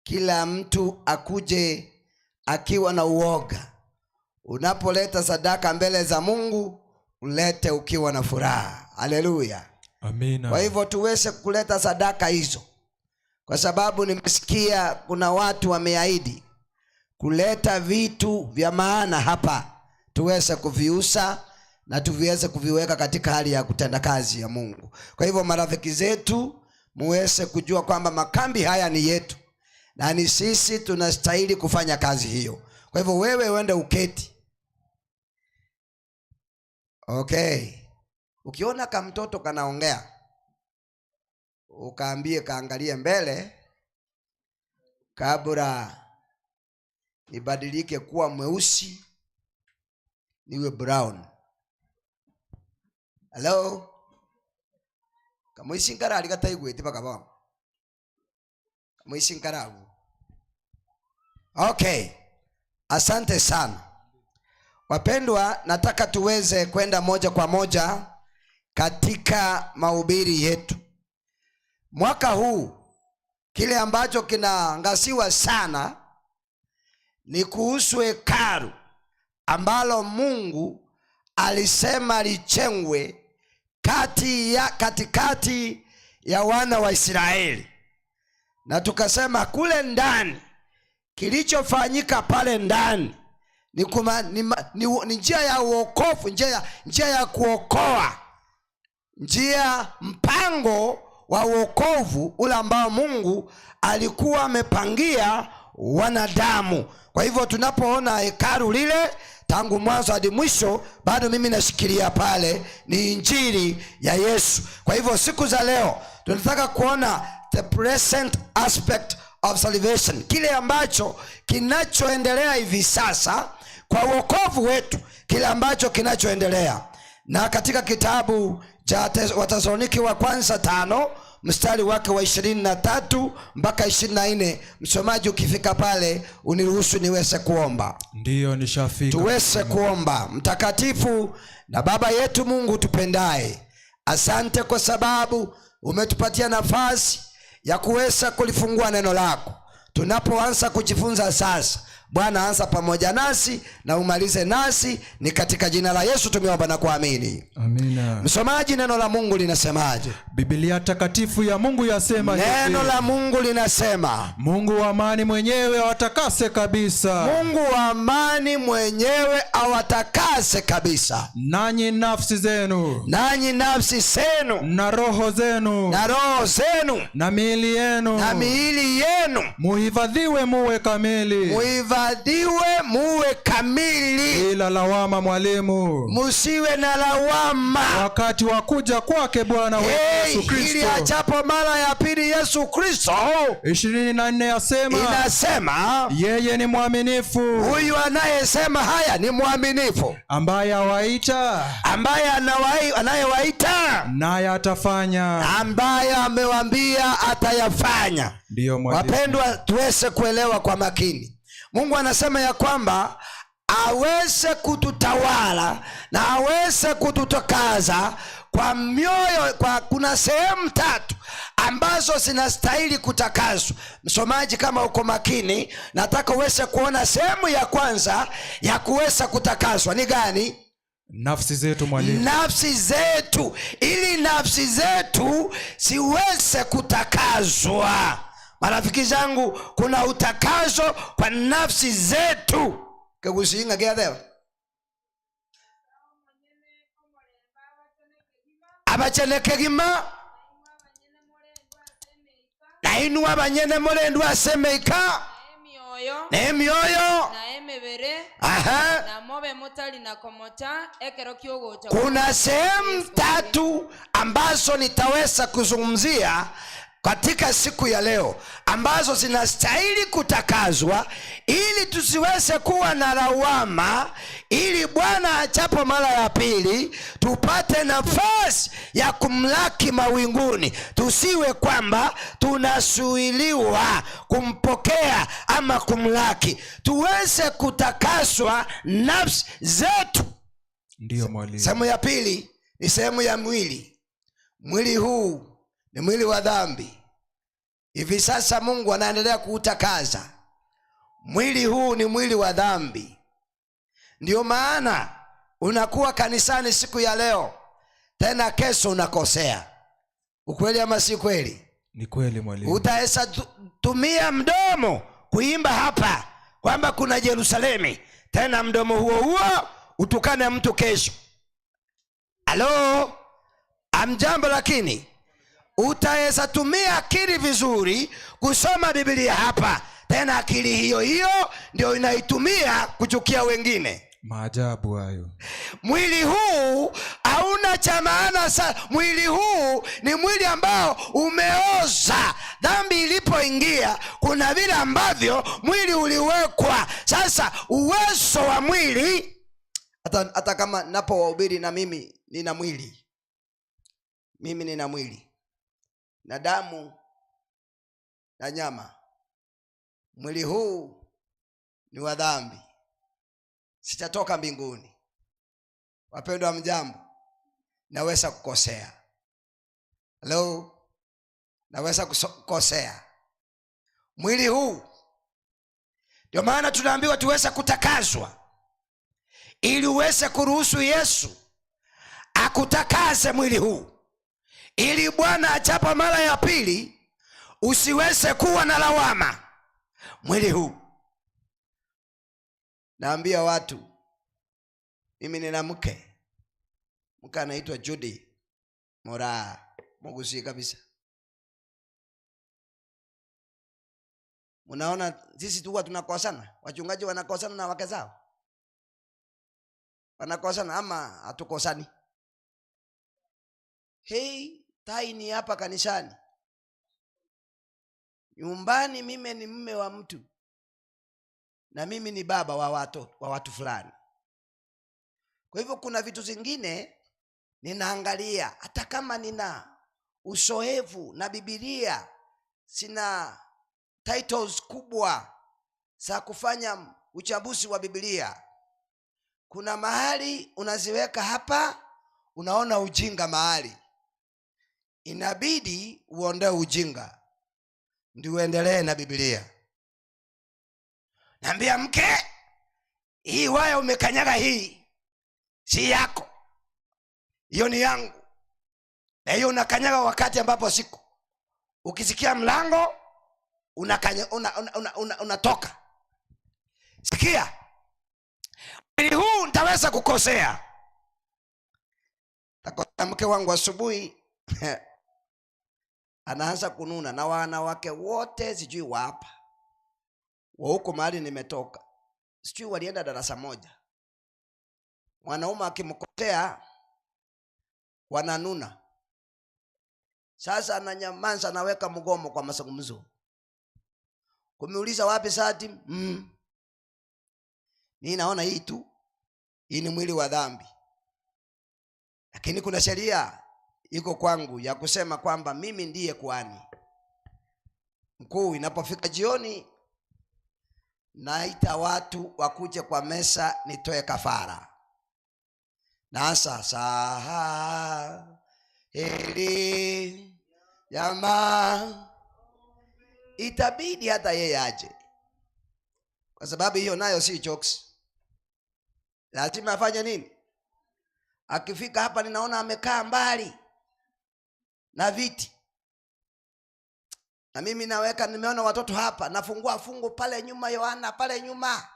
kila mtu akuje akiwa na uoga. Unapoleta sadaka mbele za Mungu, ulete ukiwa na furaha. Haleluya. Amina. Kwa hivyo tuweze kuleta sadaka hizo, kwa sababu nimesikia kuna watu wameahidi kuleta vitu vya maana hapa, tuweze kuviuza na tuviweze kuviweka katika hali ya kutenda kazi ya Mungu. Kwa hivyo marafiki zetu, muweze kujua kwamba makambi haya ni yetu na ni sisi tunastahili kufanya kazi hiyo. Kwa hivyo wewe uende uketi. Okay. Ukiona kama mtoto kanaongea, ukaambie kaangalie mbele kabla ibadilike kuwa mweusi niwe brown. Hello? Kama isinkara aligataigwete bakaba. Kama isinkara. Okay. Asante sana. Wapendwa, nataka tuweze kwenda moja kwa moja katika mahubiri yetu. Mwaka huu kile ambacho kinaangasiwa sana ni kuhusu hekalu ambalo Mungu alisema lichengwe katikati ya wana wa Israeli. Na tukasema kule ndani kilichofanyika pale ndani ni njia ya uokovu, njia ya kuokoa, mpango wa uokovu ule ambao Mungu alikuwa amepangia wanadamu. Kwa hivyo tunapoona hekalu lile tangu mwanzo hadi mwisho, bado mimi nashikilia pale ni injili ya Yesu. Kwa hivyo siku za leo tunataka kuona the present aspect of salvation, kile ambacho kinachoendelea hivi sasa kwa wokovu wetu, kile ambacho kinachoendelea. Na katika kitabu cha Wathesalonike wa kwanza 5 mstari wake wa 23 mpaka 24, msomaji ukifika pale uniruhusu niweze kuomba. Ndiyo, nishafika. Tuweze kuomba. Mtakatifu na Baba yetu Mungu tupendaye, asante kwa sababu umetupatia nafasi ya kuweza kulifungua neno lako. Tunapoanza kujifunza sasa, Bwana anza pamoja nasi na umalize nasi, ni katika jina la Yesu tumeomba na kuamini. Amina. Msomaji, neno la Mungu linasemaje? Biblia takatifu ya Mungu yasema hivi. Neno la Mungu linasema, Mungu wa amani mwenyewe awatakase kabisa. Mungu wa amani mwenyewe awatakase kabisa. Nanyi nafsi zenu, na roho zenu, na miili yenu, muhifadhiwe muwe kamili. Ila lawama mwalimu, musiwe na lawama wakati wa kuja kwake Bwana wetu Yesu Kristo. Ili ajapo mara ya pili Yesu Kristo. 24 inasema yeye ni mwaminifu. Huyu anayesema haya ni mwaminifu, ambaye anayewaita naye atafanya, ambaye amewaambia atayafanya. Ndio mwaminifu. Wapendwa, tuweze kuelewa kwa makini. Mungu anasema ya kwamba aweze kututawala na aweze kututakaza kwa mioyo. Kuna sehemu 3 ambazo zinastahili kutakazwa. Msomaji, kama uko makini, nataka uweze kuona sehemu ya kwanza ya kuweza kutakazwa ni gani? Nafsi zetu mwalimu. Nafsi zetu, ili nafsi zetu siweze kutakazwa. Marafiki zangu, kuna utakazo kwa nafsi zetu. Kegusinga gedhe abachenekegima na inu abanyene mulendu asemeika na emyoyo na emebere na mobe mutali na komota ekero kyogocha. Kuna sehemu 3 ambazo nitaweza kuzungumzia katika siku ya leo, ambazo zinastahili kutakazwa ili tusiweze kuwa na lawama, ili Bwana achapo mara ya pili tupate nafasi ya kumlaki mawinguni. Tusiwe kwamba tunasuiliwa kumpokea ama kumlaki. Tuweze kutakaswa nafsi zetu. Ndio mwalimu. Sehemu ya pili ni sehemu ya mwili. Mwili huu ni mwili wa dhambi. Hivi sasa Mungu anaendelea kuutakaza. Mwili huu ni mwili wa dhambi. Ndio maana unakuwa kanisani siku ya leo, tena kesho unakosea. Ukweli ama si kweli? Ni kweli mwalimu. Utaweza tumia mdomo kuimba hapa kwamba kuna Yerusalemu, tena mdomo huo huo utukane mtu kesho. Halo? Amjambo. Lakini utaweza tumia akili vizuri kusoma Biblia hapa, tena akili hiyo hiyo ndio inaitumia kuchukia wengine. Maajabu hayo. Mwili huu hauna cha maana sana. Mwili huu ni mwili ambao umeoza. Dhambi ilipoingia, kuna vile ambavyo mwili uliwekwa. Sasa uwezo wa mwili, hata kama napowahubiri, na mimi nina mwili. Mimi nina mwili na damu na nyama. Mwili huu ni wa dhambi. Sitatoka mbinguni. Wapendwa, mjambo. Naweza kukosea. Hello? Naweza kukosea. Mwili huu, ndio maana tunaambiwa tuweze kutakazwa, ili uweze kuruhusu Yesu akutakaze mwili huu, ili Bwana ajapo mara ya pili usiweze kuwa na lawama. Mwili huu, naambia watu, mimi nina mke anaitwa Judy Mora Mugusi kabisa. Unaona sisi tu tunakosana, wachungaji wanakosana na wake zao. Wanakosana ama hatukosani? Tai ni hapa kanisani. Nyumbani mimi ni mume wa mtu, na mimi ni baba wa watu fulani. Kwa hivyo kuna vitu zingine ninaangalia, hata kama nina uzoefu na Biblia, sina titles kubwa za kufanya uchambuzi wa Biblia. Kuna mahali unaziweka hapa, unaona ujinga mahali, inabidi uondoe ujinga ndio uendelee na Biblia. Naambia mke, hii waya umekanyaga, hii si yako, hiyo ni yangu. Na hiyo unakanyaga wakati ambapo siko. Ukisikia mlango unatoka. Sikia, mwili huu nitaweza kukosea. Takosea mke wangu asubuhi anaanza kununa, na wanawake wote sijui wapa wa huko mahali nimetoka, sijui walienda darasa moja. Mwanaume akimkosea wananuna. Sasa ananyamaza, anaweka mgomo kwa mazungumzo. Kumuuliza wapi sati? Mimi naona hii tu, hii ni mwili wa dhambi. Lakini kuna sheria iko kwangu ya kusema kwamba mimi ndiye kuhani mkuu. Inapofika jioni, naita watu wakuje kwa mesa nitoe kafara. Na sasa heri jamaa, itabidi hata yeye aje, kwa sababu hiyo nayo si jokes. Lazima afanye nini? Akifika hapa, ninaona amekaa mbali na viti, na mimi naweka, nimeona watoto hapa, nafungua fungu pale nyuma, Yohana pale nyuma,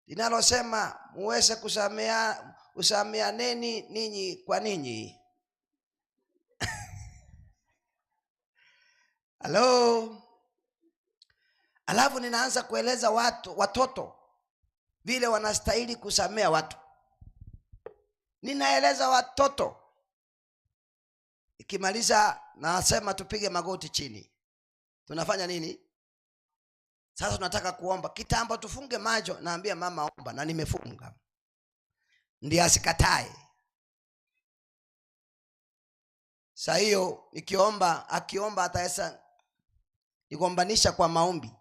linalosema muweze kusameaneni ninyi kwa ninyi. Hello? Alafu ninaanza kueleza watoto vile wanastahili kusamea watu. Ninaeleza watoto, ikimaliza nasema tupige magoti chini. Tunafanya nini? Sasa tunataka kuomba. Kitambo tufunge macho, naambia mama omba, na nimefunga. Ndiye asikatae. Sasa hiyo nikiomba, akiomba ataweza nigombanisha kwa maombi.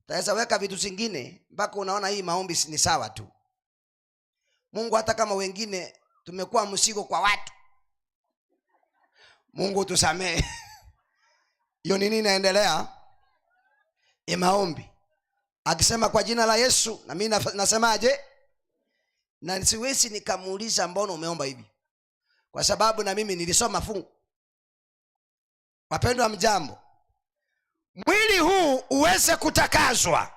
Taweza weka vitu zingine mpaka unaona hii maombi ni sawa tu. Mungu, hata kama wengine tumekuwa mzigo kwa watu, Mungu tusamee. Hiyo nini inaendelea? Maombi. Akisema kwa jina la Yesu, na mimi nasemaje? Na siwezi nikamuuliza mbona umeomba hivi, kwa sababu na mimi nilisoma fungu. Wapendwa mjambo, mwili huu uweze kutakazwa,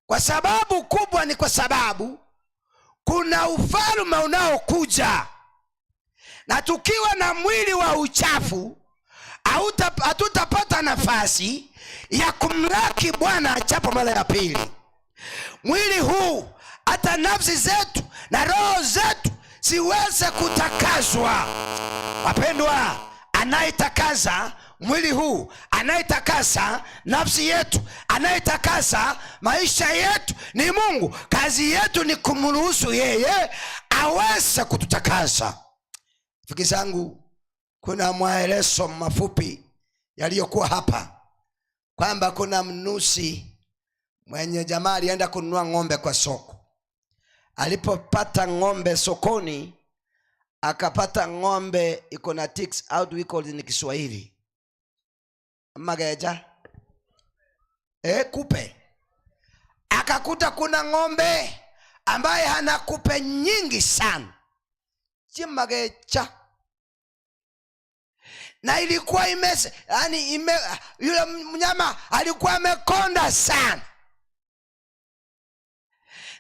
kwa sababu kubwa ni kwa sababu kuna ufalme unaokuja, na tukiwa na mwili wa uchafu hatutapata nafasi ya kumlaki Bwana ajapo mara ya pili. Mwili huu, hata nafsi zetu na roho zetu siweze kutakazwa. Wapendwa, anayetakaza mwili huu, anayetakaza nafsi yetu, anayetakaza maisha yetu ni Mungu. Kazi yetu ni kumruhusu yeye aweze kututakaza. Rafiki zangu, kuna maelezo mafupi yaliyokuwa hapa kwamba kuna mnusi mwenye jamaa alienda kununua ng'ombe kwa soko. Alipopata ng'ombe sokoni, akapata ng'ombe iko na ticks. How do we call it in Kiswahili? Mageja? Kupe. Akakuta kuna ng'ombe ambaye hana kupe nyingi sana. Si mageja. Na ilikuwa yule mnyama alikuwa amekonda sana.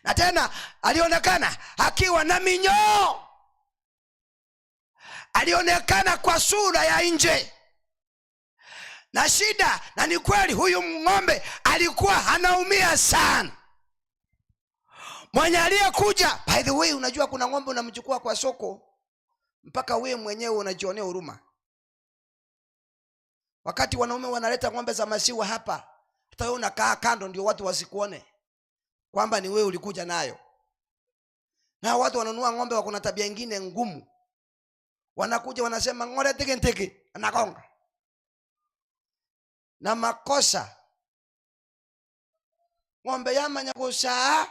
Na tena alionekana akiwa na minyoo. Alionekana kwa sura ya nje. Na shida, na ni kweli huyu ng'ombe alikuwa anaumia sana. Mwenye aliyekuja, by the way, unajua kuna ng'ombe unamchukua kwa soko mpaka wewe mwenyewe unajionea huruma. Wakati wanaume wanaleta ng'ombe za maziwa hapa, hata wewe unakaa kando ndio watu wasikuone kwamba ni wewe ulikuja nayo. Na watu wananunua ng'ombe wako na tabia nyingine ngumu. Wanakuja wanasema ng'ombe teke anakonga. Na makosa. Ng'ombe yamanya gusa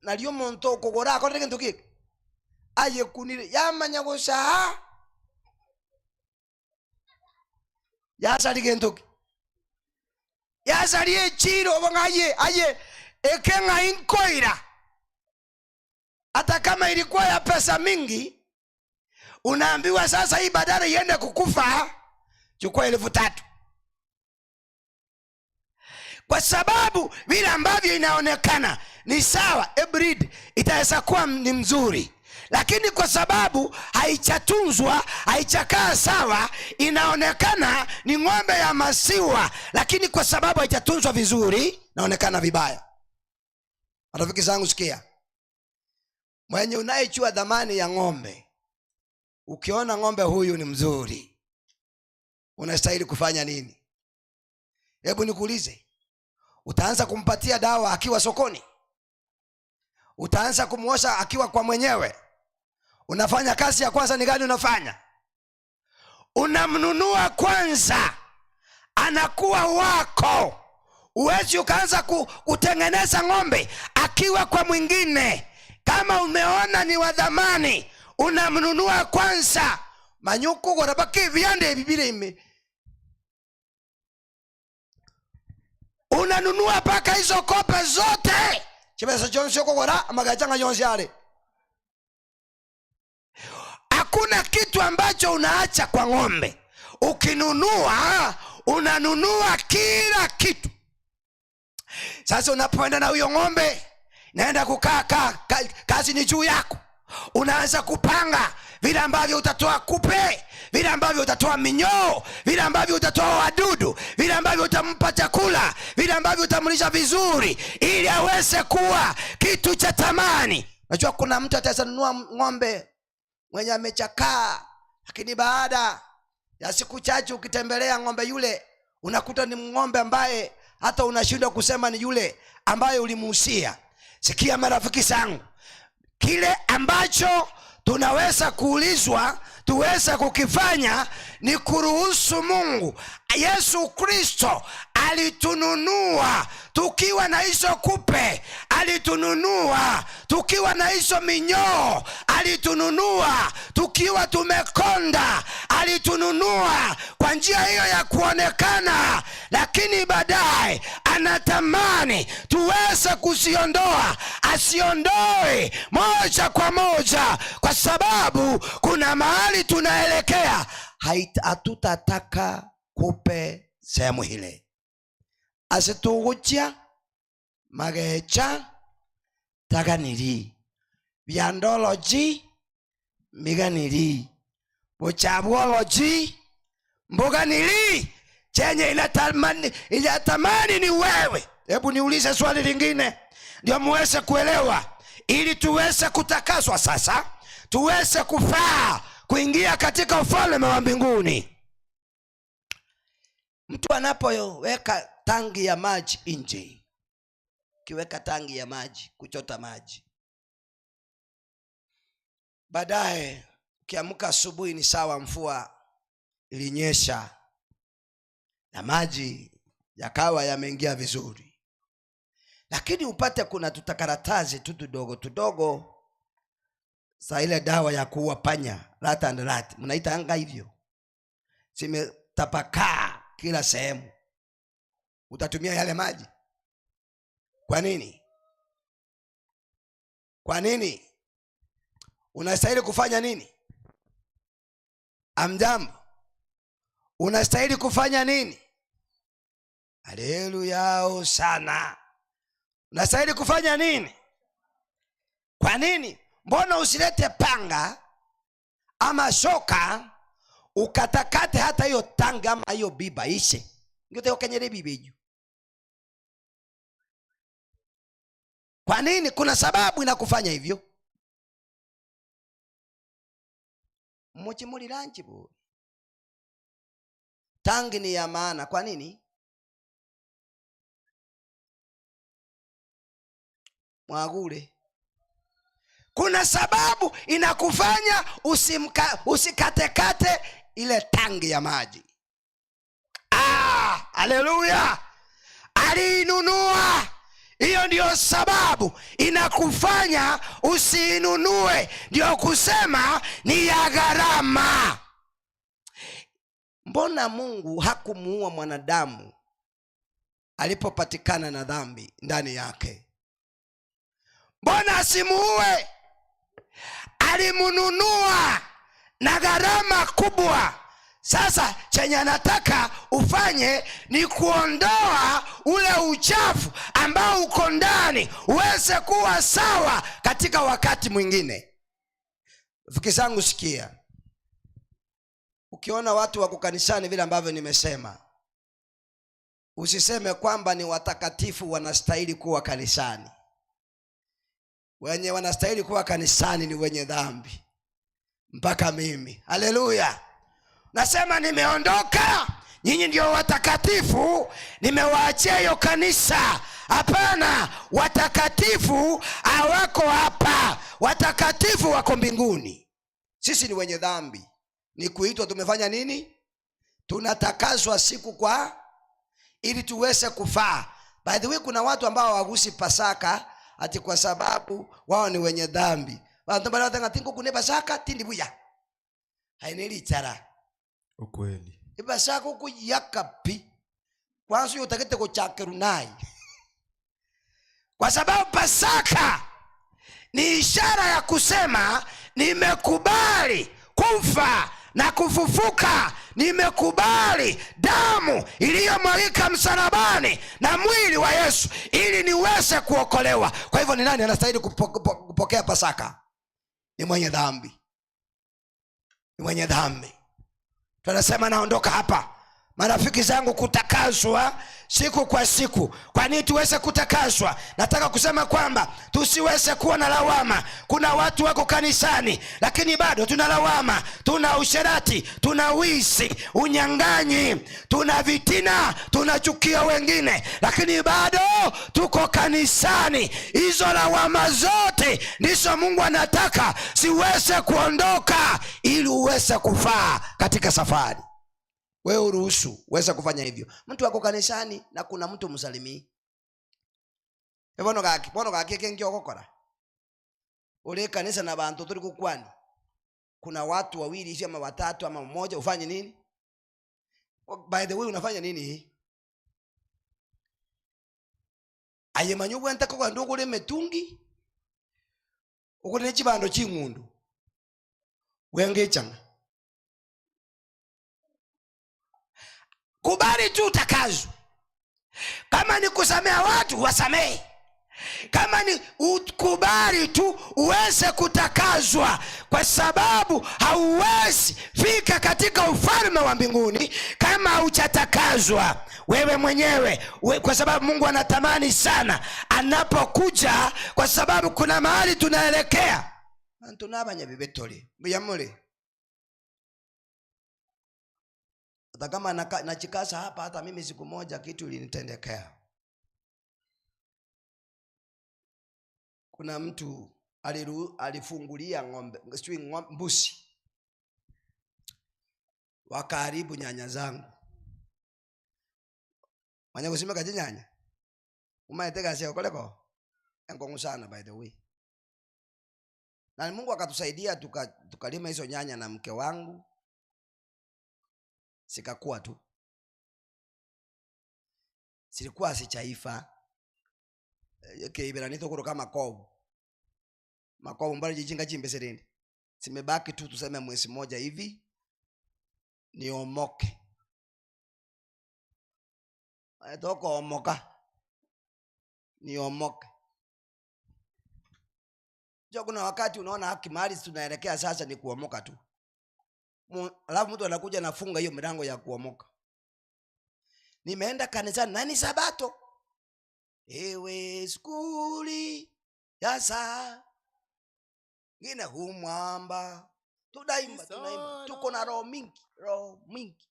na lyo monto kugora ko teke ntuki. Aye kunire yamanya gusa. Yasali gentuki. Yasali echiro bangaye aye ekenga inkoira. Hata kama ilikuwa ya pesa mingi, unaambiwa sasa hii badala iende kukufa, chukua 3,000. Kwa sababu vile ambavyo inaonekana ni sawa, breed itaweza kuwa ni mzuri, lakini kwa sababu haichatunzwa, haichakaa sawa, inaonekana ni ng'ombe ya maziwa, lakini kwa sababu haichatunzwa vizuri inaonekana vibaya. Rafiki zangu, sikia. Mwenye unaichua dhamani ya ng'ombe, ukiona ng'ombe huyu ni mzuri, unastahili kufanya nini? Hebu nikuulize, utaanza kumpatia dawa akiwa sokoni? Utaanza kumuosha akiwa kwa mwenyewe? Unafanya kazi ya kwanza ni gani unafanya? Unamnunua kwanza, anakuwa wako. Uwezi ukaanza kutengeneza ng'ombe akiwa kwa mwingine. Kama umeona ni wa dhamani, unamnunua kwanza. Manyuko gorabaki viande bibire ime. Unanunua paka hizo kope zote. Chibesa jonsi yoko gora magachanga jonsi yale. Hakuna kitu ambacho unaacha kwa ng'ombe. Ukinunua, unanunua kila kitu. Sasa unapoenda na huyo ng'ombe, naenda kukaa kazi ni juu yako. Unaanza kupanga vile ambavyo utatoa kupe, vile ambavyo utatoa minyoo, vile ambavyo utatoa wadudu, vile ambavyo utampa chakula, vile ambavyo utamlisha vizuri ili aweze kuwa kitu cha thamani. Unajua kuna mtu ataweza nunua ng'ombe mwenye amechakaa, lakini baada ya siku chache ukitembelea ng'ombe yule, unakuta ni ng'ombe ambaye hata unashindwa kusema ni yule ambaye ulimuhusia. Sikia marafiki zangu, kile ambacho tunaweza kuulizwa tuweza kukifanya ni kuruhusu Mungu Yesu Kristo alitununua tukiwa na hizo kupe, alitununua tukiwa na hizo minyoo, alitununua tukiwa tumekonda, alitununua kwa njia hiyo ya kuonekana, lakini baadaye anatamani tuweze kusiondoa, asiondoe moja kwa moja, kwa sababu kuna mahali tunaelekea. Hatutataka kupe sehemu hile. Asitugucha magecha taganiri biandology miganiri bochabology mboganiri. Chenye inatamani ni wewe. Hebu niulize swali lingine ndio muweze kuelewa, ili tuweze kutakaswa sasa, tuweze kufaa kuingia katika ufalme wa mbinguni. Mtu anapoweka tangi ya maji nje, kiweka tangi ya maji kuchota maji, baadaye ukiamka asubuhi ni sawa, mvua ilinyesha na maji yakawa yameingia vizuri, lakini upate kuna tutakaratazi tu tudogo sa ile dawa ya kuua panya, rat and rat, mnaita anga hivyo, zimetapakaa kila sehemu. Utatumia yale maji? Kwa nini? Kwa nini? Unastahili kufanya nini? Amjambo, unastahili kufanya nini? Haleluya sana. Unastahili kufanya nini? Kwa nini? Mbona usilete panga ama shoka ukatakate hata hiyo tanga ama hiyo biba ishe? Ngote kenyere bibeju. Kwa nini? Kuna sababu inakufanya hivyo. Mmochi ranchi bu. Tangi ni ya maana. Kwa nini? Mwagule. Kuna sababu inakufanya usikatekate ile tangi ya maji. Haleluya. Alinunua. Hiyo ndio sababu inakufanya usinunue. Ndio kusema ni ya gharama. Mbona Mungu hakumuua mwanadamu alipopatikana na dhambi ndani yake? Mbona asimuue? Alimununua na gharama kubwa. Sasa chenye anataka ufanye ni kuondoa ule uchafu ambao uko ndani, uweze kuwa sawa katika wakati mwingine. Rafiki zangu sikia, ukiona watu wako kanisani vile ambavyo nimesema, usiseme kwamba ni watakatifu wanastahili kuwa kanisani. Wenye wanastahili kuwa kanisani ni wenye dhambi, mpaka mimi. Haleluya. Nasema nimeondoka, nyinyi ndio watakatifu, nimewaachia hiyo kanisa. Hapana, watakatifu hawako hapa, watakatifu wako mbinguni. Sisi ni wenye dhambi. Ni kuitwa tumefanya nini? Tunatakaswa siku kwa ili tuweze kufaa. By the way, kuna watu ambao hawagusi Pasaka ati kwa sababu wao ni wenye dhambi. Wanatambana watangatingo kune Pasaka tindi buya. Haineli itara. Ukweli. Pasaka huku yakapi. Kwanza utakete kuchakerunai. Kwa sababu Pasaka ni ishara ya kusema nimekubali kufa na kufufuka, nimekubali damu iliyomwagika msalabani na mwili wa Yesu ili niweze kuokolewa. Kwa hivyo ni nani anastahili kupokea Pasaka? Ni mwenye dhambi. Ni mwenye dhambi. Tunasema naondoka hapa, marafiki zangu, kutakaswa siku kwa siku. Kwa nini tuweze kutakaswa? Nataka kusema kwamba tusiweze kuwa na lawama. Kuna watu wako kanisani lakini bado tuna lawama, tuna usherati, tuna wizi, unyang'anyi, tuna vitina, tunachukia wengine, lakini bado tuko kanisani. Hizo lawama zote ndizo Mungu anataka siweze kuondoka ili uweze kufaa katika safari. wewe uruhusu uweze kufanya hivyo. Mtu wako kanisani na kuna mtu msalimii, bono gaki kengyo gukora ule kanisa na bantu turi kukwani, kuna watu wawili hivi ama watatu ama mmoja, ufanye nini? By the way, unafanya nini? Ayemanyu bwenta ko ndo kule metungi ukule chibando chingundu wenge changa. Kubali tu utakazwe. Kama ni kusamea watu wasamee. Kama ni ukubali tu uweze kutakazwa, kwa sababu hauwezi fika katika ufalme wa mbinguni kama hujatakazwa wewe mwenyewe. Kwa sababu Mungu anatamani sana anapokuja, kwa sababu kuna mahali tunaelekea. Tunabanya bibetole biyamule. Hata kama nachikasa hapa, hata mimi siku moja kitu ilinitendekea. Kuna mtu alifungulia ng'ombe, mbuzi, wakaribu nyanya zangu. Manya kusima kaje nyanya umaeteka sio koleko engongu sana, by the way. Na Mungu akatusaidia tukalima hizo nyanya na mke wangu, sikakuwa tu, silikuwa sichaifa keibera nito kuroka makobo mbali jijinga chimbeserende, simebaki tu tuseme mwezi moja hivi niomoke. Ayatoko omoka niomoke. Kuna wakati unaona haki mahali tunaelekea sasa ni kuomoka tu, alafu mtu anakuja nafunga hiyo milango ya kuomoka. Nimeenda kanisani na ni Sabato, ewe skuli ya saa ngine humwamba tunaimba tuko na roho mingi.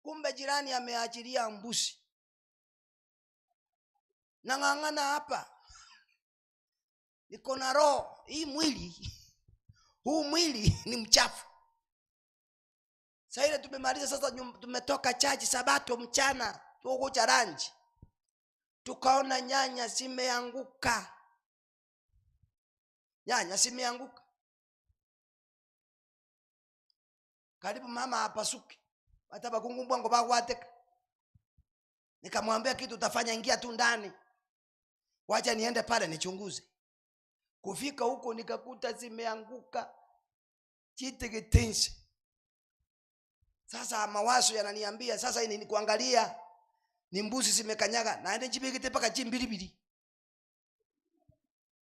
Kumbe jirani ameachilia mbuzi, nang'ang'ana hapa, niko na roho hii. Huu mwili ni mchafu. Sasa ile tumemaliza sasa, tumetoka chaji Sabato mchana, tuko cha ranji, tukaona nyanya zimeanguka. Karibu mama apasuke, hata bakungumbwa ngo bagwateka. Nikamwambia kitu utafanya, ingia tu ndani, wacha niende pale nichunguze. Kufika huko nikakuta zimeanguka chitegetense. Sasa mawazo yananiambia sasa hii ni kuangalia ni mbuzi zimekanyaga, naende chibigite paka chimbilibili,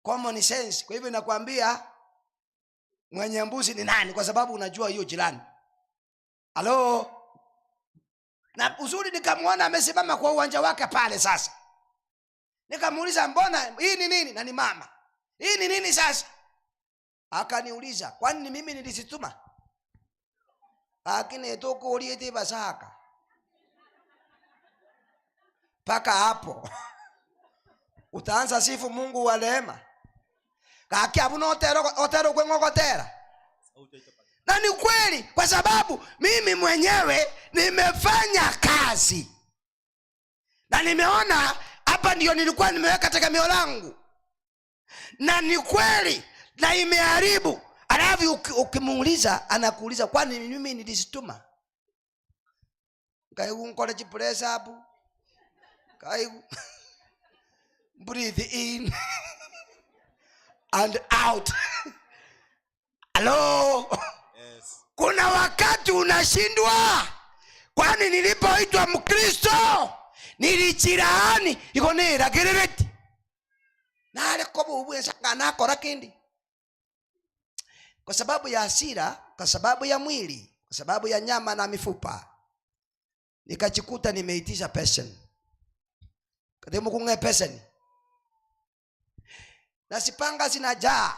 common sense. Kwa hivyo nakwambia mwenye mbuzi ni nani, kwa sababu unajua hiyo jirani. Halo. Na uzuri nikamwona amesimama kwa uwanja wake pale. Sasa nikamuuliza mbona hii ni nini, na ni mama, hii ni nini sasa? Akaniuliza kwani mimi nilisituma? Lakini toko uliete basaka paka hapo utaanza sifu Mungu wa rehema. Kaki abuno otero kwengokotera. Na ni kweli, kwa sababu mimi mwenyewe nimefanya kazi na nimeona hapa ndio nilikuwa nimeweka tegemeo langu, na ni kweli na imeharibu. Alafu ukimuuliza anakuuliza kwani mimi nilisituma? Kaigu nkole chipress hapo, kaigu breathe in and out. Hello. Yes. Kuna wakati unashindwa, kwani nilipoitwa Mkristo nilichirani ikonera gerereti nale kobo ubwensa kana kora kindi, kwa sababu ya hasira, kwa sababu ya mwili, kwa sababu ya nyama na mifupa. Nikachikuta nimeitisha pesen. Kademu kunge pesen. Na sipanga zinajaa.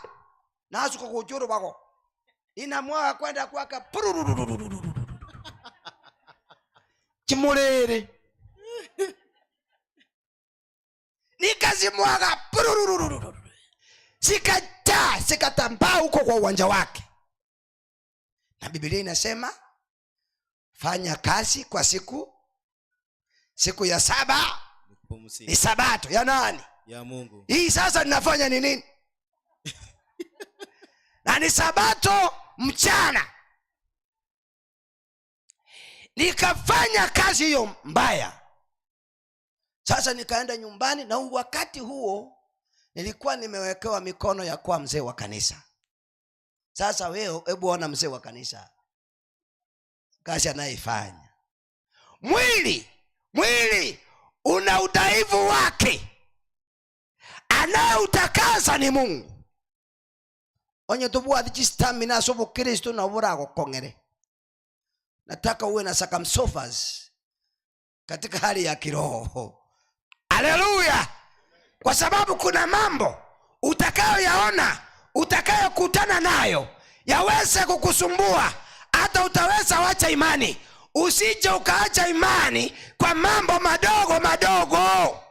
Nasu kwa kujuru wako. Inamwaga kwenda kwaka. Chimulere. Nikazimwaga. Sikatambaa huko kwa uwanja wake. Na Biblia inasema fanya kazi kwa siku ya 7 ni sabato ya nani? Ya Mungu. Hii sasa ninafanya ni nini? Na ni sabato mchana. Nikafanya kazi hiyo mbaya. Sasa nikaenda nyumbani, na wakati huo nilikuwa nimewekewa mikono ya kuwa mzee wa kanisa. Sasa wewe hebu ona mzee wa kanisa kazi anaifanya. Mwili una udhaifu wake, anayeutakaza ni Mungu. Onye tubwathichi stamina sobo Kristo na burago kongere. Nataka uwe na circumsofas katika hali ya kiroho. Haleluya! Kwa sababu kuna mambo utakayoyaona, utakayokutana nayo, yaweze kukusumbua, hata utaweza wacha imani. Usije ukaacha imani kwa mambo madogo.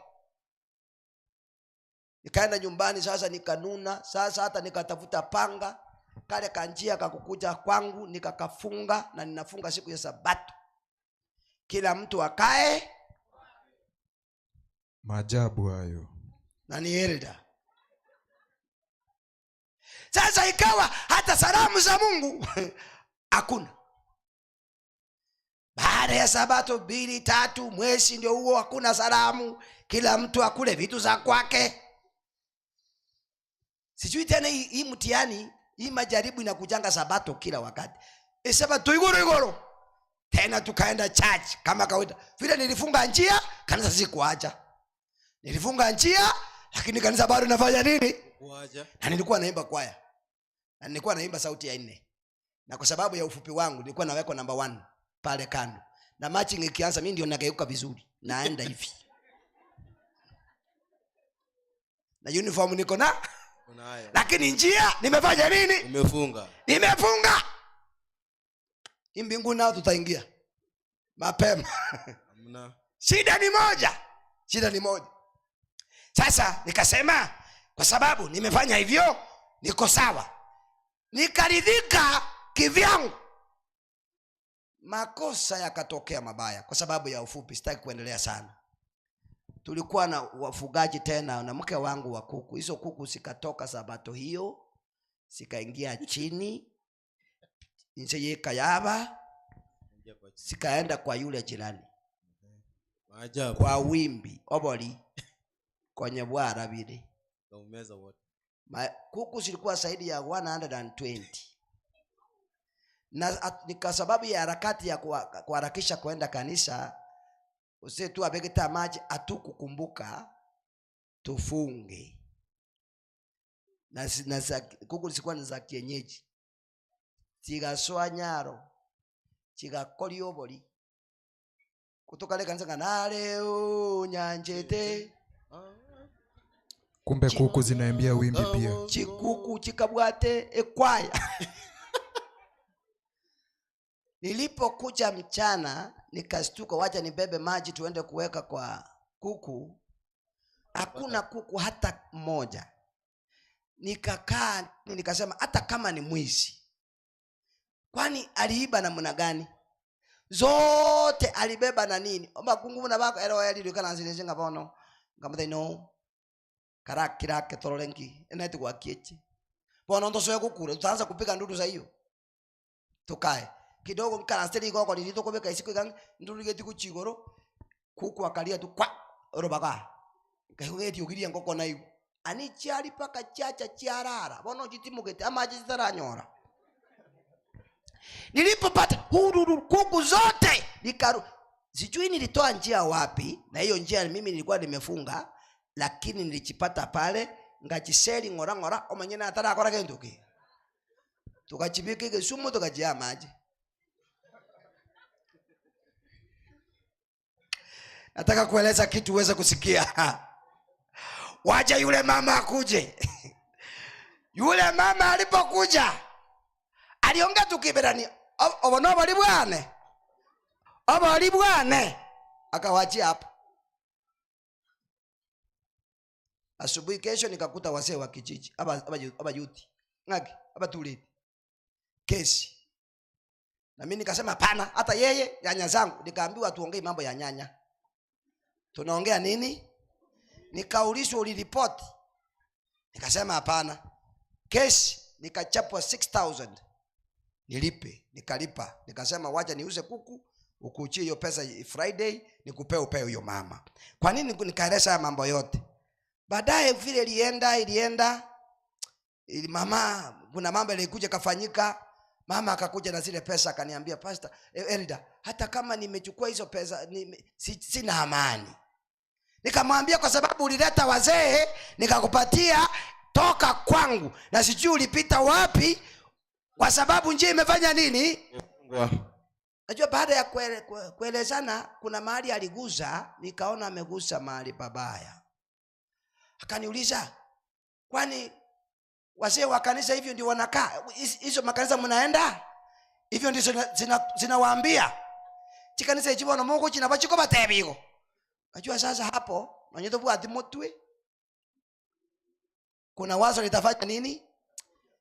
Nikaenda nyumbani sasa, nikanuna sasa, hata nikatafuta panga kale kanjia kakukuja kwangu, nikakafunga, na ninafunga siku ya Sabato. Kila mtu akae. Maajabu hayo. Na ni Elda. Sasa ikawa hata salamu za Mungu hakuna. Baada ya Sabato 2, 3 mwezi ndio huo, hakuna salamu. Kila mtu akule vitu za kwake. Sijui tena hii mtihani, hii majaribu inakujanga Sabato kila wakati. Sabato igoro. Tena tukaenda church kama kawaida. Vile nilifunga njia, kanisa sikuacha. Nilifunga njia, lakini kanisa bado nafanya nini? Kuacha. Na nilikuwa naimba kwaya. Na nilikuwa naimba sauti ya 4. Na kwa sababu ya ufupi wangu nilikuwa naweka number 1 pale kando. Na matching ikianza mimi ndio nageuka vizuri. Naenda hivi. Na uniform niko na. Lakini njia nimefanya nini? Nimefunga. Mbinguni nao tutaingia mapema. Shida ni moja. Sasa nikasema kwa sababu nimefanya hivyo niko sawa. Nikaridhika kivyangu. Makosa yakatokea mabaya kwa sababu ya ufupi, sitaki kuendelea sana. Tulikuwa na wafugaji tena na mke wangu wa kuku. Hizo kuku sikatoka Sabato hiyo, sikaingia chini nje yeka yaba, sikaenda kwa yule jirani. Maajabu. Kwa wimbi oboli kwenye bwara bile kaumeza wote. Kuku zilikuwa zaidi ya 120. Na kwa sababu ya harakati ya kuharakisha kwenda kanisa, usije tu abegeta maji atukukumbuka tufunge. Na kuku zilikuwa ni za kienyeji. Tigaswa nyaro, tigakoli oboli. Kutoka le kanisa kanale nyanjete. Kumbe kuku zinaimbia wimbi pia. Chikuku chikabwate ekwaya. Nilipokuja mchana nikastuka, wacha nibebe maji tuende kuweka kwa kuku. Hakuna kuku hata mmoja. Nikakaa nikasema hata kama ni mwizi, kwani aliiba namna gani? Zote alibeba na nini? Omba kungu na bako ero yalilika na zilenga bono. Ngambe no. Karakira ke torolenki enati kwa kiechi. Bono ndo soya kukure tutaanza kupiga ndudu za hiyo. Tukae. Kidogo mkanasteri kwa nilito kubeka isiku gang ndudu geti kuchigoro. Kuku akalia tu kwa robaga. Kahugeti ugiria ngoko na hiyo. Ani chiari paka chacha chiarara. Bono jitimugete ama jitaranyora. Nilipopata kuku zote nikaru, sijui nilitoa njia wapi, na hiyo njia mimi nilikuwa nimefunga, lakini nilichipata pale ngachiseli ngora omanyena atara akora kenduki. Tukachibike kesumo tukajia maji. Nataka kueleza kitu uweze kusikia. Wacha yule mama akuje. Yule mama alipokuja aliongea tukiberani obono bali bwane akawachia hapo. Asubuhi kesho nikakuta wazee wa kijiji aba yuti ngaki aba tuliti kesi Na mimi nikasema hapana, hata yeye nyanya zangu nikaambiwa tuongee mambo ya nyanya. Tunaongea nini? Nikaulizwa uliripoti. Nikasema hapana. Kesi nikachapwa 6,000. Nilipe, nikalipa. Nikasema wacha niuze kuku, ukuchie hiyo pesa Friday, nikupe upeo hiyo mama. Kwa nini nikaeleza mambo yote? Baadaye vile ilienda mama, kuna mambo yalikuja kafanyika. Mama akakuja na zile pesa akaniambia, Pastor Elda, hata kama nimechukua hizo pesa sina amani. Nikamwambia kwa sababu ulileta wazee nikakupatia toka kwangu, na sijui ulipita wapi kwa sababu njia imefanya nini? Najua baada ya kuelezana kuna mahali aligusa, nikaona amegusa mahali pabaya. Akaniuliza, kwani wazee wa kanisa hivyo ndio wanakaa? Hizo makanisa mnaenda? Hivyo ndio zinawaambia. Chikanisa ichibo na Mungu chinabachiko batebiko. Najua sasa hapo, manyeto bwa Timothy. Kuna wazo litafanya nini?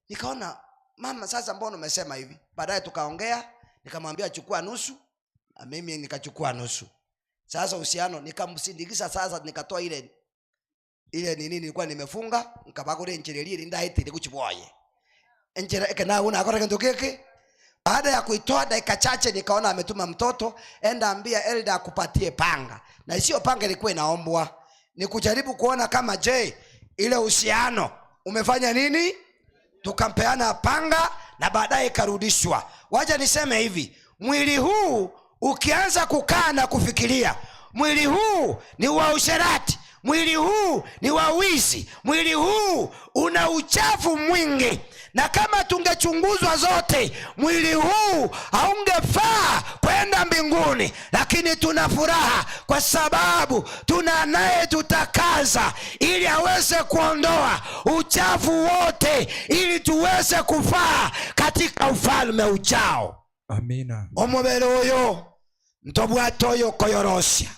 Nikaona mama, sasa mbona umesema hivi? Baadaye tukaongea, nikamwambia chukua nusu, na mimi nikachukua nusu. Sasa uhusiano nikamsindikiza, sasa nikatoa ile nini nilikuwa nimefunga, nikabagura enjereli ndahiti likuchiboye. Enjera ekana una akora kintu kiki. Baada ya kuitoa dakika chache nikaona ametuma mtoto, enda ambia Elda akupatie panga. Na sio panga ilikuwa inaombwa. Ni kujaribu kuona kama ile uhusiano umefanya nini? Tukampeana panga na baadaye karudishwa. Wacha niseme hivi, mwili huu ukianza kukaa na kufikiria, mwili huu ni wa usherati, mwili huu ni wa wizi, mwili huu una uchafu mwingi, na kama tungechunguzwa zote mwili huu haungefaa kwenda mbinguni. Lakini tuna furaha kwa sababu tuna naye tutakaza, ili aweze kuondoa uchafu wote, ili tuweze kufaa katika ufalme ujao. Amina. Omubere oyo ntobwata oyo koyorosya,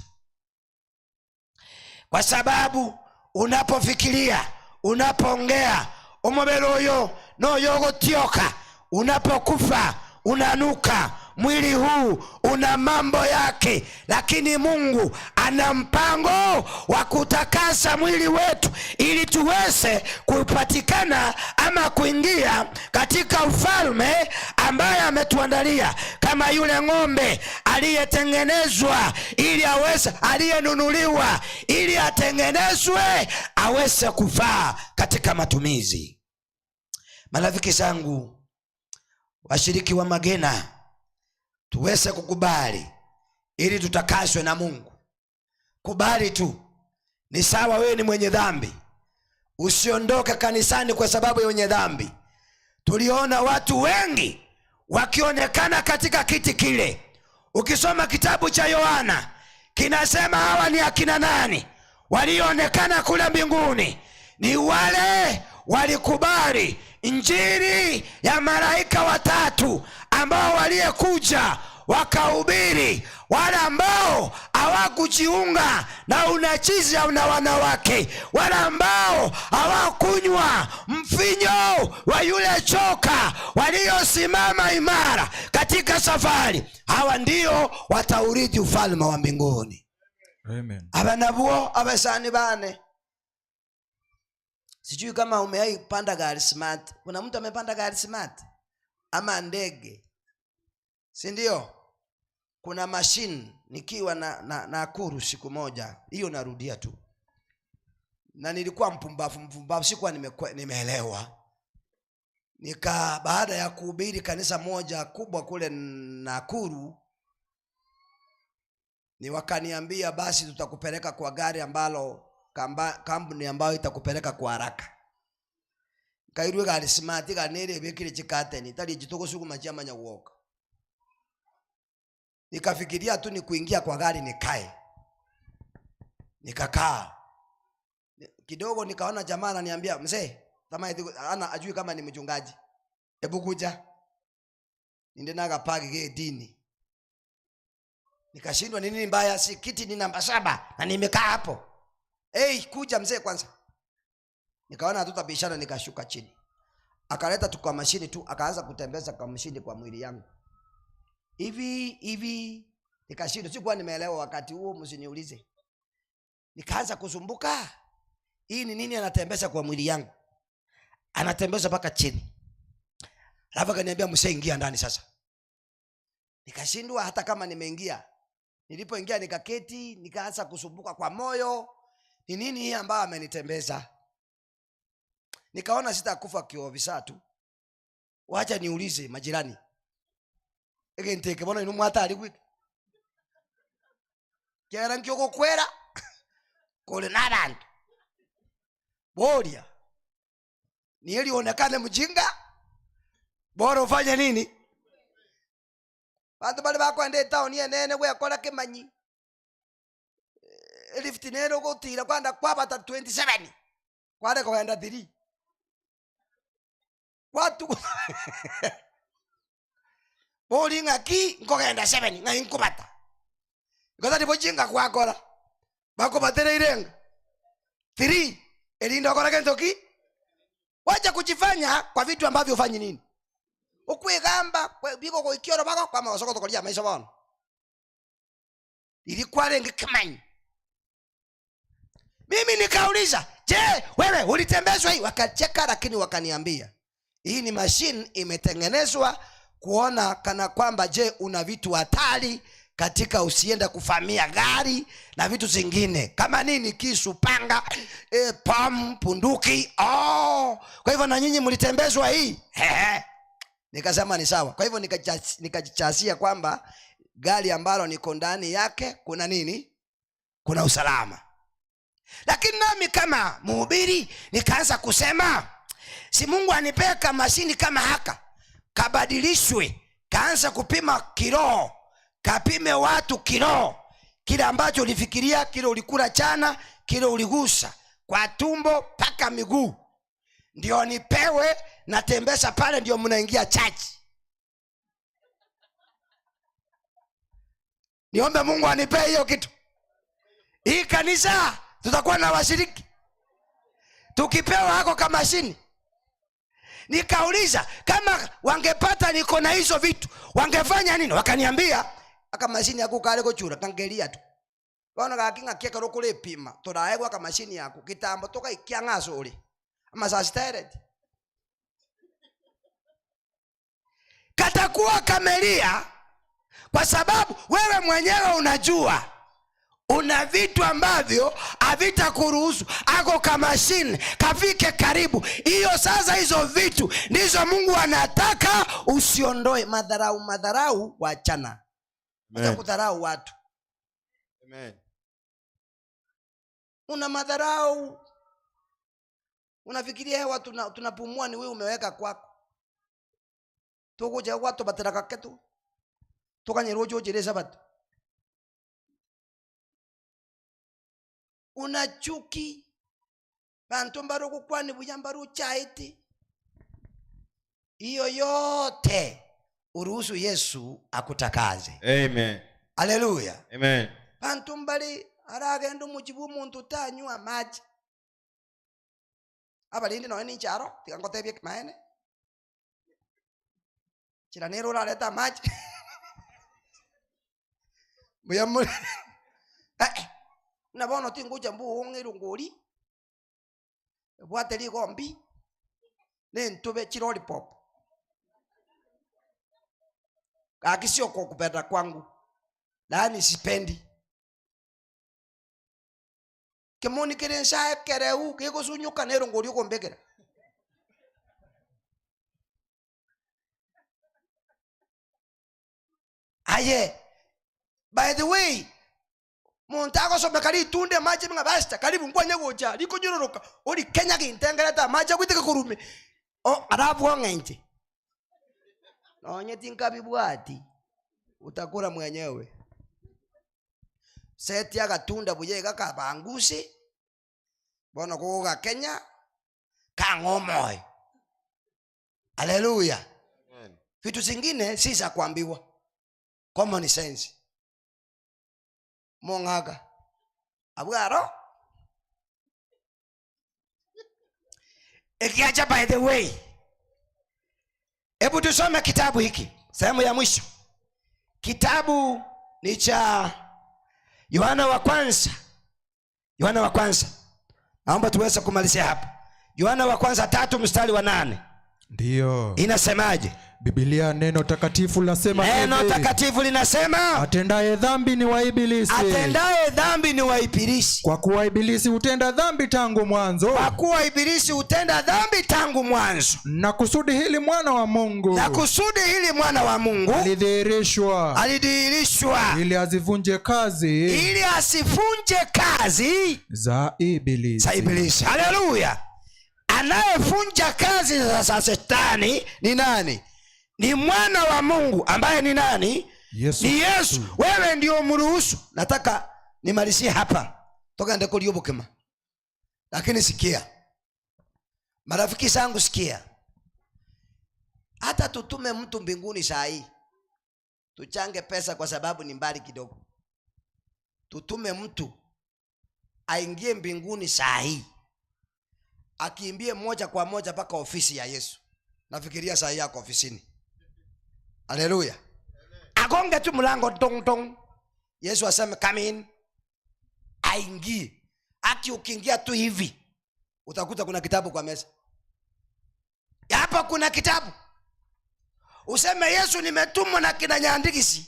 kwa sababu unapofikiria, unapoongea, omubere oyo no yogo tioka, unapokufa unanuka. Mwili huu una mambo yake, lakini Mungu ana mpango wa kutakasa mwili wetu ili tuweze kupatikana ama kuingia katika ufalme ambaye ametuandalia, kama yule ng'ombe aliyetengenezwa ili aliyenunuliwa ili atengenezwe aweze kufaa katika matumizi. Marafiki zangu, washiriki wa Magena, tuweze kukubali ili tutakaswe na Mungu. Kubali tu. Ni sawa wewe ni mwenye dhambi, usiondoke kanisani kwa sababu ya mwenye dhambi. Tuliona watu wengi wakionekana katika kiti kile. Ukisoma kitabu cha Yohana kinasema hawa ni akina nani walioonekana kule mbinguni? Ni wale walikubali injili ya malaika watatu ambao waliyekuja wakahubiri, wale ambao hawakujiunga na unachizi na wanawake, wale ambao hawakunywa mvinyo wa yule choka, waliosimama imara katika safari. Hawa ndio wataurithi ufalme wa mbinguni. Amen. Abanabuo abasani bane. Sijui kama umewahi panda gari smart. Kuna mtu amepanda gari smart ama ndege? Si ndio? Kuna machine nikiwa na Nakuru siku moja. Hiyo narudia tu. Na nilikuwa mpumbavu sikuwa nimeelewa. Baada ya kuhubiri kanisa moja kubwa kule Nakuru, ni wakaniambia basi tutakupeleka kwa gari ambalo kampuni ambayo itakupeleka kwa haraka. Kairwe gari smart ganere bekire chikateni tali jitoko suku majama nyawoka. Nikafikiria tu ni kuingia kwa gari nikae. Nikakaa. Kidogo nikaona jamaa ananiambia, mzee, kama ana ajui kama ni mchungaji, hebu kuja. Nende naga pagi gedini. Nikashindwa nini mbaya, si kiti ni namba 7 na nimekaa hapo. Kuja mzee kwanza. Nikaona hatutabishana, nikashuka chini. Akaleta tu kwa mashini tu, akaanza kutembeza kwa mashini kwa mwili yangu. hivi nikashindwa, sikuwa nimeelewa wakati huo, msiniulize. Nikaanza kusumbuka, hii ni nini anatembeza kwa mwili yangu? Anatembeza mpaka chini. Alafu akaniambia msee, ingia ndani sasa. Nikashindwa hata kama nimeingia. Nilipoingia nikaketi, nikaanza kusumbuka kwa moyo, ni nini hii ambayo amenitembeza? Nikaona sitakufa kiovisa tu, wacha niulize majirani. Ege nteke bona inu mwata ali kwiki kera nkyoko kwera kole nabantu boria ni eli onekane mjinga bora ufanye nini? Bantu bali bakwende town yenene gwe akola kemanyi lift nero gotira kwanda kwabata 27 kwale kwenda 3 watu boli ngaki ngogenda 7 ngai nkubata ngoza ndibojinga kwakora bako batere irenga 3 elindo kora kentoki. Wacha kujifanya kwa vitu ambavyo ufanyi nini, ukwigamba biko ko ikioro bako kwa masoko tokolia maisha bwana ilikuwa rengi kimanyi. Mimi nikauliza, je, wewe ulitembezwa hii? Wakacheka, lakini wakaniambia hii ni machine imetengenezwa kuona kana kwamba je una vitu hatari katika usienda kufamia gari na vitu zingine kama nini, kisu, panga, pam, punduki. Kwa hivyo na nyinyi mlitembezwa hii. Nikasema ni sawa. Kwa hivyo nikajichasia kwamba gari ambalo niko ndani yake kuna nini, kuna usalama. Lakini nami kama mhubiri nikaanza kusema, si Mungu anipeka mashini kama haka kabadilishwe, kaanza kupima kiroho, kapime watu kiroho, kile ambacho ulifikiria, kile ulikula chana, kile uligusa kwa tumbo paka miguu, ndio nipewe na tembesa pale, ndio mnaingia chachi. Niombe Mungu anipe hiyo kitu. Hii kanisa tutakuwa na washiriki tukipewa hako kama mashini. Nikauliza kama wangepata niko na hizo vitu wangefanya nini? Wakaniambia aka mashini yako kale kochura kangelia tu. Bwana gakinga kieka rokole pima. Toraegwa aka mashini yako kitambo toka ikiangaso ule. Ama sustained. Katakuwa kamelia kwa sababu wewe mwenyewe unajua una vitu ambavyo havitakuruhusu ako kama mashine kafike karibu. Hiyo sasa hizo vitu ndizo Mungu anataka usiondoe. Madharau wachana. Utakudharau watu. Amen. Una madharau. Unafikiria hewa tunapumua ni wewe umeweka kwako. Tukuja watu bateraka ketu. Tukanyerojo jereza batu. Una chuki bantu mbaruku kwani buyambaru chaiti. Iyo yote uruhusu Yesu akutakaze. Amen. Haleluya. Amen. Bantu mbali aragenda mujibu muntu tanywa maji. Abalindi no ni charo tikangotebye maene. Chira nero la leta maji. Buyamuri. Nabono tinguja mbu ongirunguri bwateli gombi nentube chiroli pop akisio kwa kupenda kwangu, laani sipendi kemoni kirensa kereu kiko sunyuka nero ngori uko mbekera. Aye, by the way, Montago so bakari tunde maji mga basta karibu ngwanye goja liko jororoka ori Kenya kintengereta maji kwiteka kurume arabu ngenje no nyeti nkabibwati utakura mwenyewe seti agatunda buje gakabangusi bona kuga Kenya kangomoy. Haleluya. Vitu zingine si za kuambiwa, common sense. Mongaga abwaro ekiacha. By the way, hebu tusome kitabu hiki sehemu ya mwisho, Kitabu ni cha Yohana wa kwanza. Naomba tuweze kumalizia hapa. Yohana wa kwanza 3 mstari wa 8. Ndiyo. Inasemaje? Biblia neno takatifu linasema hivi. Neno takatifu linasema atendaye dhambi ni wa ibilisi. Atendaye dhambi ni wa ibilisi. Kwa kuwa ibilisi hutenda dhambi tangu mwanzo. Kwa kuwa ibilisi hutenda dhambi tangu mwanzo. Na kusudi hili mwana wa Mungu. Na kusudi hili mwana wa Mungu alidhihirishwa. Ili azivunje kazi. Ili asivunje kazi za ibilisi. Haleluya. Anayevunja kazi za Shetani ni nani? Ni mwana wa Mungu ambaye ni nani? Yesu. Ni Yesu. Wewe ndio mruhusu. Nataka nimalizie hapa. Toka ndeko liobokema. Lakini sikia. Marafiki zangu sikia. Hata tutume mtu mbinguni saa hii. Tuchange pesa kwa sababu ni mbali kidogo. Tutume mtu aingie mbinguni saa hii. Akiimbie moja kwa moja mpaka ofisi ya Yesu. Nafikiria saa yako ofisini. Haleluya. Agonge tu mlango tong tong. Yesu aseme come in. Aingie. Ukiingia tu hivi utakuta kuna kitabu kwa meza. Hapa kuna kitabu. Useme Yesu, nimetumwa na kina Nyandikisi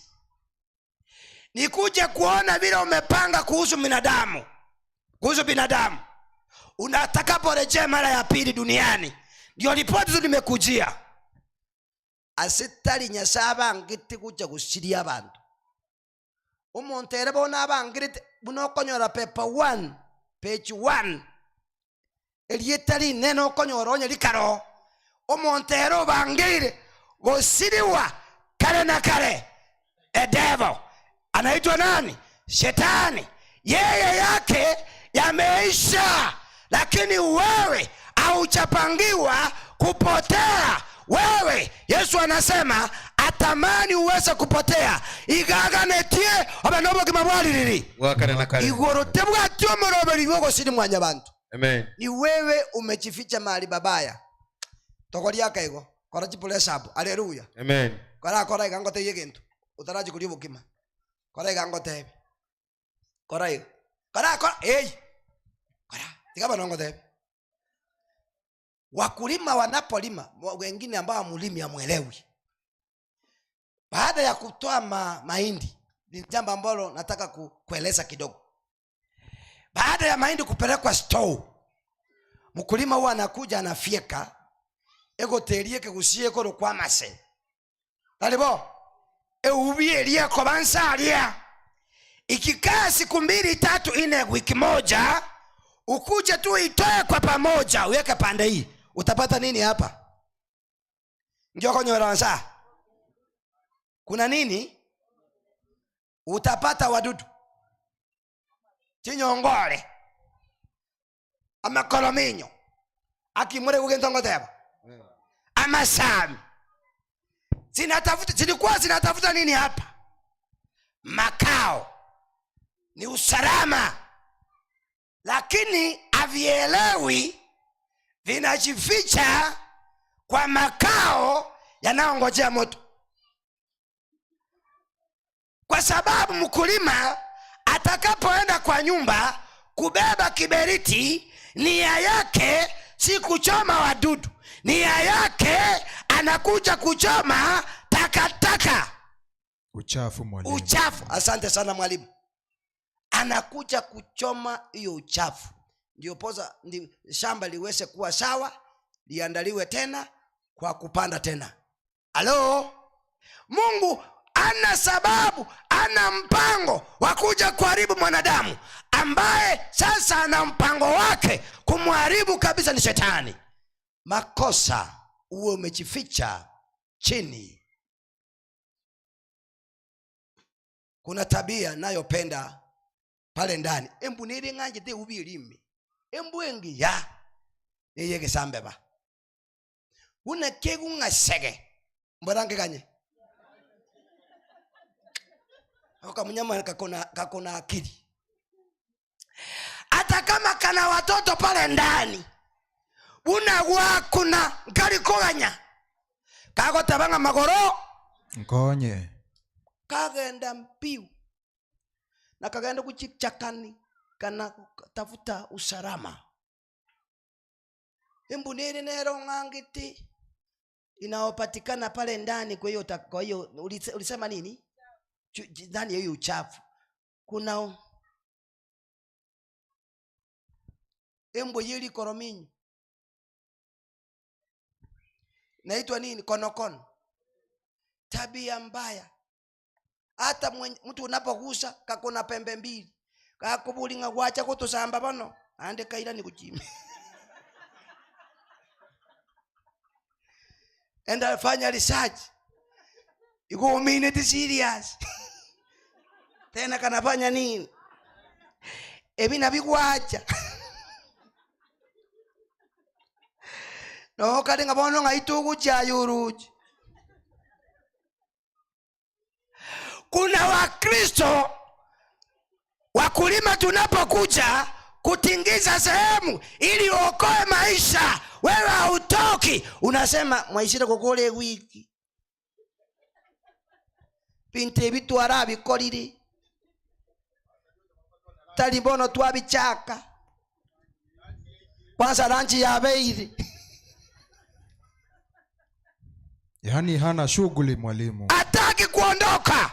nikuje kuona vile umepanga kuhusu binadamu. Unatakaporejea mara ya pili duniani. Ndio ripoti tu nimekujia. Asitali nyasaba ngiti kuja gusiria abantu. Umontere bona abangirite bunokonyora paper 1 page 1. Elietali neno konyora onye likaro. Umontero bangire gusiriwa kale na kale. A devil. Anaitwa nani? Shetani. Yeye yake yameisha. Lakini wewe haujapangiwa kupotea. Wewe Yesu anasema atamani uweze kupotea. Igaganetie abanobo kimabwaliriri. Wakana na kale. Igorote bwatyo moroberi bwo siri mwanya bantu. Amen. Ni wewe umejificha mahali babaya. Tokori yakaigo. Kora chipole sabu. Haleluya. Amen. Kora igangote yegentu. Utaraji kuri bukima. Kora igangote. Kora. Hey. Kora. Tikaba nongote. Wakulima wanapolima, wengine ambao mulimi amuelewi. Baada ya kutoa mahindi, ni jambo ambalo nataka kueleza kidogo. Baada ya mahindi kupelekwa store, mkulima huwa anakuja anafieka ego terieke gusie ko kwamase. Talibo ubielie ko bansalia. Ikikaa siku 2, 3, 4 wiki moja, ukuje tu itoe kwa pamoja, uweke pande hii. Utapata nini hapa? Ndio konyora wansa. Kuna nini? Utapata wadudu. Chinyongole. Amakolominyo. Akimure ugentongo teba. Amasami. Zilikuwa zinatafuta nini hapa? Makao. Ni usalama. Lakini havielewi vinajificha kwa makao yanaongojea moto. Kwa sababu mkulima atakapoenda kwa nyumba kubeba kiberiti, nia yake si kuchoma wadudu. Nia yake anakuja kuchoma takataka. Uchafu mwalimu. Uchafu. Asante sana mwalimu. Anakuja kuchoma hiyo uchafu. Ndio poza shamba liweze kuwa sawa, liandaliwe tena kwa kupanda tena. Halo? Mungu ana sababu, ana mpango wa kuja kuharibu mwanadamu, ambaye sasa ana mpango wake kumharibu kabisa ni Shetani. Makosa uwe umejificha chini. Kuna tabia nayopenda pale ndani. Embu niri nganje te ubirimi. Embu engi ya yeye sambeba. Una kegu ngasege. Mbarange ganye. Aka mnyama kakona akili. Hata kama kana watoto pale ndani, una wakuna ngari koganya. Kago tabanga magoro nkonye. kagenda mpiu na kagenda kuchichakani kana tafuta usalama. Embu nene nero ngangiti inaopatikana pale ndani. Kwa hiyo ulisema nini? Ndani ya hiyo uchafu kuna embu yili korominyo naitwa nini? Konokono. Tabia mbaya. Hata mtu unapogusa kakuna pembe mbili kakubulinga wacha kutusamba bano ande kaira ni kuchimi. Enda fanya research. Iko minute serious. Tena kanafanya nini? Ebi nabigwacha. No kali ngabono ngaitugu cha yuruji. Kuna Wakristo wakulima tunapokuja kutingiza sehemu ili uokoe maisha, wewe hautoki. Unasema mwaishira kukole wiki. Pinte bitu arabi koliri. Talibono tuabichaka. Kwanza ranchi ya beiri. Yaani hana shughuli mwalimu. Hataki kuondoka.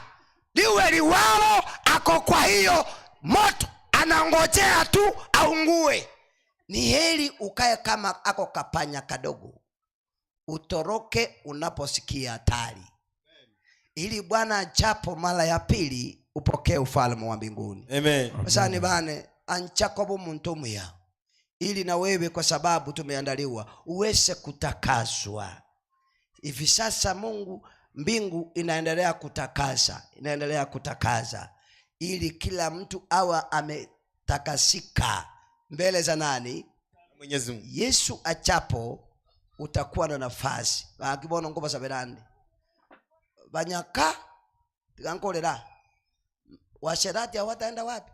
Liwe liwalo ako kwa hiyo moto. Anangojea tu aungue. Ni heri ukae kama ako kapanya kadogo. Utoroke unaposikia hatari. Ili Bwana ajapo mara ya pili upokee ufalme wa mbinguni. Amen. Sasa ni bane anchakobo muntu ya. Ili na wewe kwa sababu tumeandaliwa uweze kutakaswa. Hivi sasa Mungu mbingu inaendelea kutakasa ili kila mtu awa ametakasika mbele za nani? Mwenyezi Mungu. Yesu achapo utakuwa na nafasi. Akibono ngoba saberande. Banyaka tikankolera. Washerati hawataenda wapi?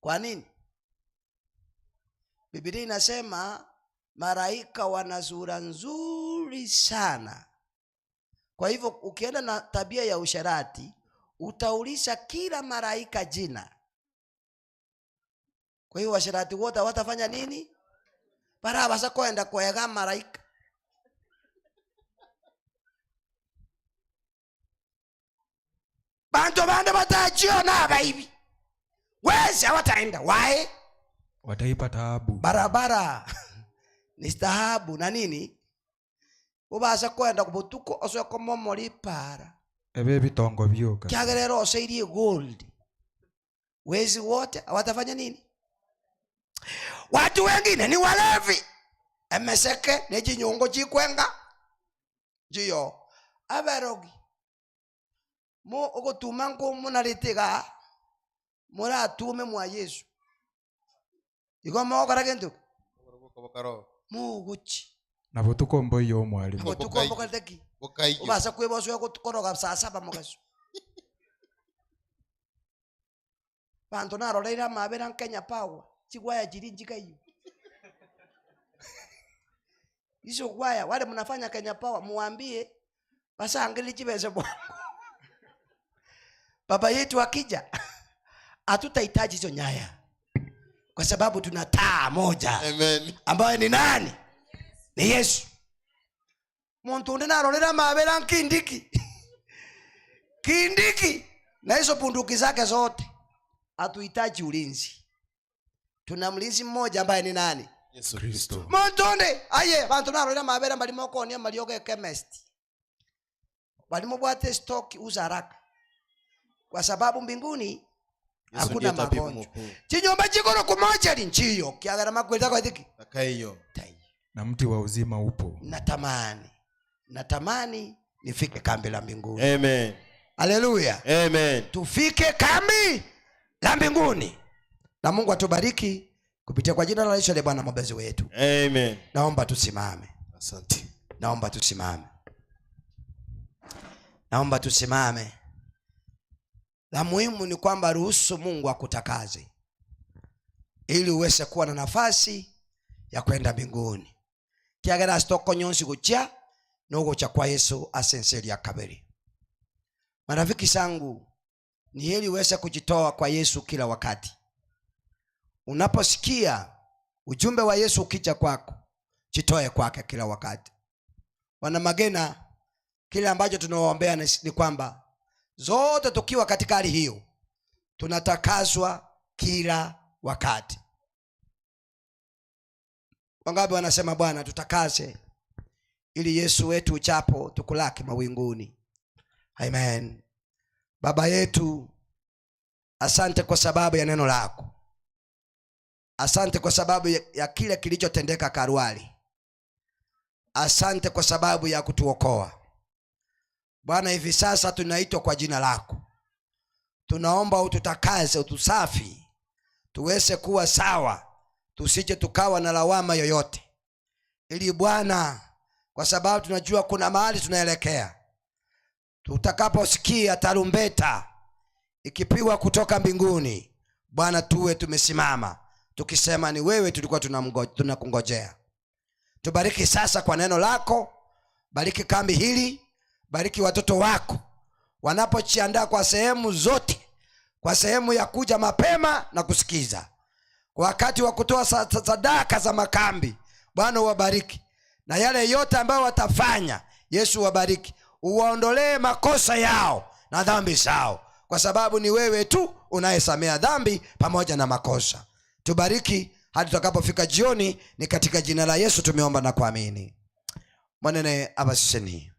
Kwa nini? Biblia inasema malaika wana sura nzuri sana. Kwa hivyo ukienda na tabia ya usherati utaulisha kila malaika jina. Kwa hiyo washerati wote watafanya nini? Baraba sasa kwenda kuega malaika. Bantu bande batajiona hivi. Wezi hawataenda. Why? Wataipa taabu. Barabara ni stahabu na nini? Ubasa kwenda kubutuko oswe komomori para. Ebe bitongo byoka. Kiagerero osairie gold. Wezi wote watafanya nini? Watu wengine ni walevi. Emeseke neji nyongo chikwenga. Jiyo. Aberogi. Mo ogotumango munaritiga. Mura atume mwa Yesu. Iko mo karagentu. Muguchi. Na butuko mboyo mwalimu. Butuko mbokateki. Ubasa kweboswe kukoroga saa 7 mugaso. Bantu naroleira mabera Kenya Power. Chigwaya jirinjika hiyo. Hizo gwaya wale mnafanya Kenya Power muambie basa angeli chibeze bongo. Baba yetu akija hatutahitaji hizo nyaya. Kwa sababu tuna taa moja. Amen. Ambaye ni nani? Ni Yesu. Muntu ndinarolera mabera kindiki. Kindiki na hizo bunduki zake zote. Hatuhitaji ulinzi. Tuna mlinzi mmoja ambaye ni nani? Yesu Kristo. Montonde aye bantu narolera mabera balimo konia malioge chemist. Balimo bwate stock uza haraka. Kwa sababu mbinguni hakuna magonjwa. Chinyomba chikoro kumoja linchiyo kiagara makwenda kwa dhiki. Takaiyo. Na mti wa uzima upo. Natamani nifike kambi la mbinguni. Amen. Haleluya. Amen. Tufike kambi la mbinguni. Na Mungu atubariki kupitia kwa jina la Yesu le Bwana mwombezi wetu. Amen. Naomba tusimame. Asante. Naomba tusimame. La muhimu ni kwamba ruhusu Mungu akutakaze ili uweze kuwa na nafasi ya kwenda mbinguni. Kiagera stoko nyonsi gucha nogo cha kwa Yesu asenseri ya kaberi. Marafiki zangu, ni heri uweze kujitoa kwa Yesu kila wakati. Unaposikia ujumbe wa Yesu ukija kwako, jitoe kwake kila wakati. Wana Magena, kile ambacho tunawaombea ni kwamba zote tukiwa katika hali hiyo tunatakaswa kila wakati. Wangapi wanasema Bwana tutakase ili Yesu wetu uchapo tukulaki mawinguni? Amen. Baba yetu, asante kwa sababu ya neno lako. Asante kwa sababu ya kile kilichotendeka Kalvari. Asante kwa sababu ya kutuokoa. Bwana, hivi sasa tunaitwa kwa jina lako. Tunaomba ututakaze, utusafi, tuweze kuwa sawa, tusije tukawa na lawama yoyote. Ili Bwana, kwa sababu tunajua kuna mahali tunaelekea, tutakaposikia tarumbeta ikipiwa kutoka mbinguni, Bwana, tuwe tumesimama tukisema ni wewe tulikuwa tunakungojea. Tubariki sasa kwa neno lako. Bariki kambi hili, bariki watoto wako wanapojiandaa kwa sehemu zote, kwa sehemu ya kuja mapema na kusikiza, kwa wakati wa kutoa sadaka za makambi. Bwana uwabariki, na yale yote ambayo watafanya, Yesu wabariki, uwaondolee makosa yao na dhambi zao, kwa sababu ni wewe tu unayesamea dhambi pamoja na makosa. Tubariki hadi tutakapofika jioni. Ni katika jina la Yesu tumeomba na kuamini. Mwanene abasiseni.